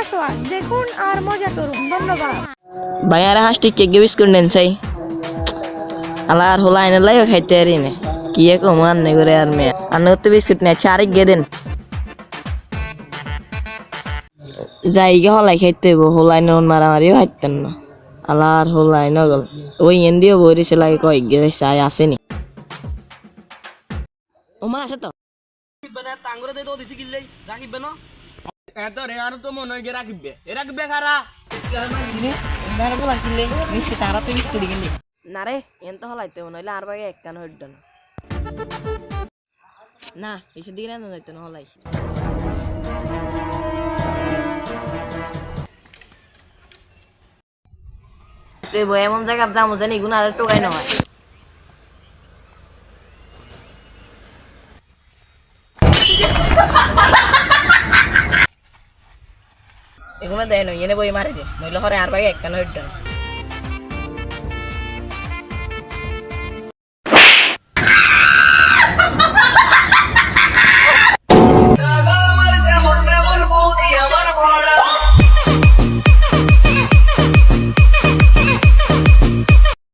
Password দেখুন আর মজা করুন। ধন্যবাদ। ভাই আর হাঁসটি কেক বিস্কুট নেন চাই আলা আর হলা আইনের লাইও খাইতে পারি না কি কম আন্নে করে আর মেয়ে আন্নে তো বিস্কুট নেই আরেক গে দেন যাই গে হলাই খাইতে হইব হলাই নুন মারামারিও খাইতেন না আলা আর হলাই নগল ওই এন্দিও বইরিছে লাগে কয় গে চাই আসেনি ও মা আছে তো টাঙ্গুরে দিয়ে তো দিছি কিনলেই রাখিবে না এত রে আর তো মনে হয় রাখিবে এ রাখিবে খারা নিশ্চিত তারা তো বিস্কুট কিনলি না রে এন তো হলাইতে নইলে আর বাগে এক কান হইড না না এসে দিকে না যাইতো না হলাই তুই বই এমন জায়গার দাম জানি গুণ আর টোকাই না হয় এগুলো দেয় নই এনে বই মারে দে নইলে হরে আর বাগে এক কান হইড না